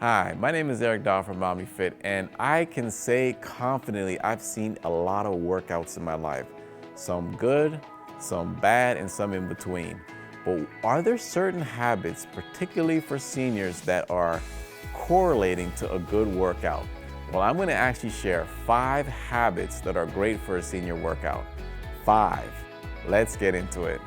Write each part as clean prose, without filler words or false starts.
Hi, my name is Eric Daw from OmniFit, and I can say confidently I've seen a lot of workouts in my life. Some good, some bad, and some in between. But are there certain habits, particularly for seniors, that are correlating to a good workout? Well, I'm going to actually share 5 habits that are great for a senior workout. 5. Let's get into it.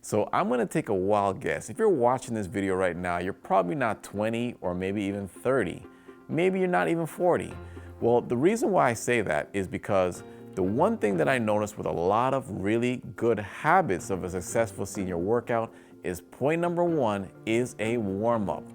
So I'm gonna take a wild guess. If you're watching this video right now, you're probably not 20 or maybe even 30. Maybe you're not even 40. Well, the reason why I say that is because the one thing that I noticed with a lot of really good habits of a successful senior workout is point number 1 is a warm-up.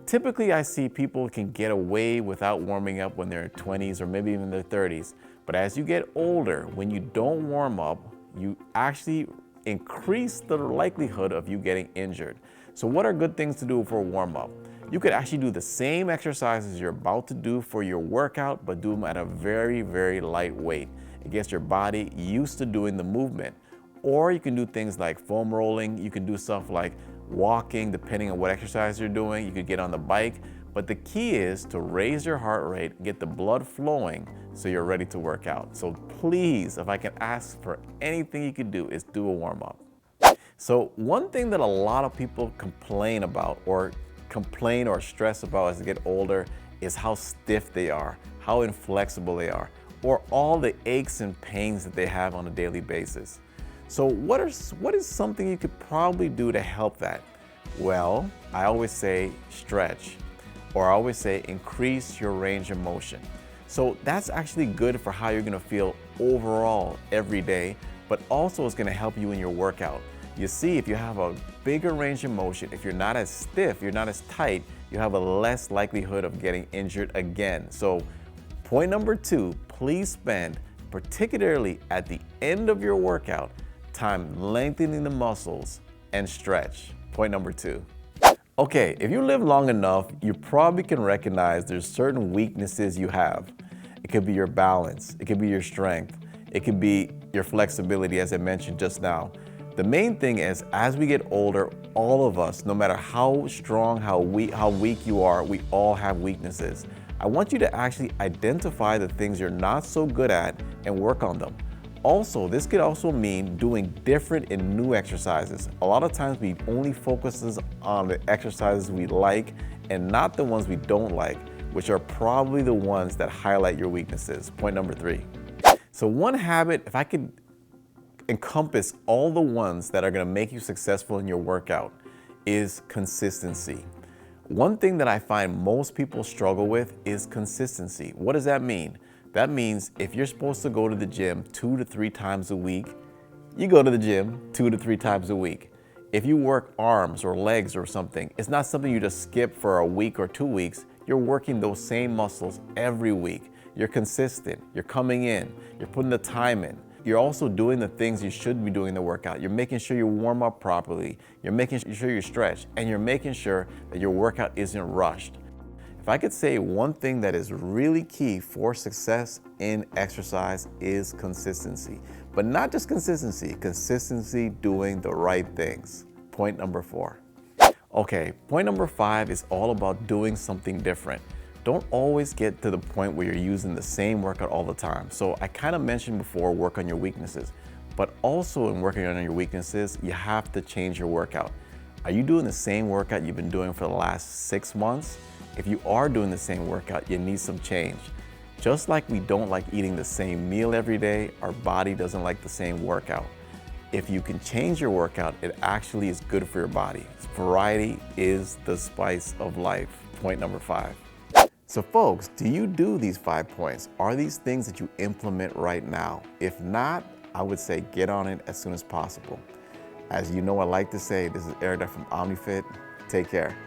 Typically, I see people can get away without warming up when they're in 20s or maybe even their 30s. But as you get older, when you don't warm up, you actually increase the likelihood of you getting injured. So what are good things to do for a warm-up? You could actually do the same exercises you're about to do for your workout, but do them at a very, very light weight. It gets your body used to doing the movement. Or you can do things like foam rolling. You can do stuff like walking, depending on what exercise you're doing. You could get on the bike. But the key is to raise your heart rate, get the blood flowing so you're ready to work out. So please, if I can ask for anything you could do, is do a warm-up. So one thing that a lot of people complain or stress about as they get older is how stiff they are, how inflexible they are, or all the aches and pains that they have on a daily basis. So what is something you could probably do to help that? Well, I always say stretch. Or I always say increase your range of motion. So that's actually good for how you're gonna feel overall every day, but also it's gonna help you in your workout. You see, if you have a bigger range of motion, if you're not as stiff, you're not as tight, you have a less likelihood of getting injured again. So point number 2, please spend, particularly at the end of your workout, time lengthening the muscles and stretch. Point number 2. Okay, if you live long enough, you probably can recognize there's certain weaknesses you have. It could be your balance, it could be your strength, it could be your flexibility, as I mentioned just now. The main thing is, as we get older, all of us, no matter how strong, how weak you are, we all have weaknesses. I want you to actually identify the things you're not so good at and work on them. Also, this could also mean doing different and new exercises. A lot of times we only focus on the exercises we like and not the ones we don't like, which are probably the ones that highlight your weaknesses. Point number 3. So one habit, if I could encompass all the ones that are gonna make you successful in your workout, is consistency. One thing that I find most people struggle with is consistency. What does that mean? That means if you're supposed to go to the gym 2 to 3 times a week, you go to the gym 2 to 3 times a week. If you work arms or legs or something, it's not something you just skip for a week or 2 weeks. You're working those same muscles every week. You're consistent, you're coming in, you're putting the time in. You're also doing the things you should be doing in the workout. You're making sure you warm up properly. You're making sure you stretch, and you're making sure that your workout isn't rushed. If I could say one thing that is really key for success in exercise is consistency. But not just consistency doing the right things. Point number 4. Okay, point number 5 is all about doing something different. Don't always get to the point where you're using the same workout all the time. So I kind of mentioned before, work on your weaknesses. But also in working on your weaknesses, you have to change your workout. Are you doing the same workout you've been doing for the last 6 months? If you are doing the same workout, you need some change. Just like we don't like eating the same meal every day, our body doesn't like the same workout. If you can change your workout, it actually is good for your body. Variety is the spice of life. Point number 5. So folks, do you do these 5 points? Are these things that you implement right now? If not, I would say get on it as soon as possible. As you know, I like to say, this is Eric Daw from OmniFit. Take care.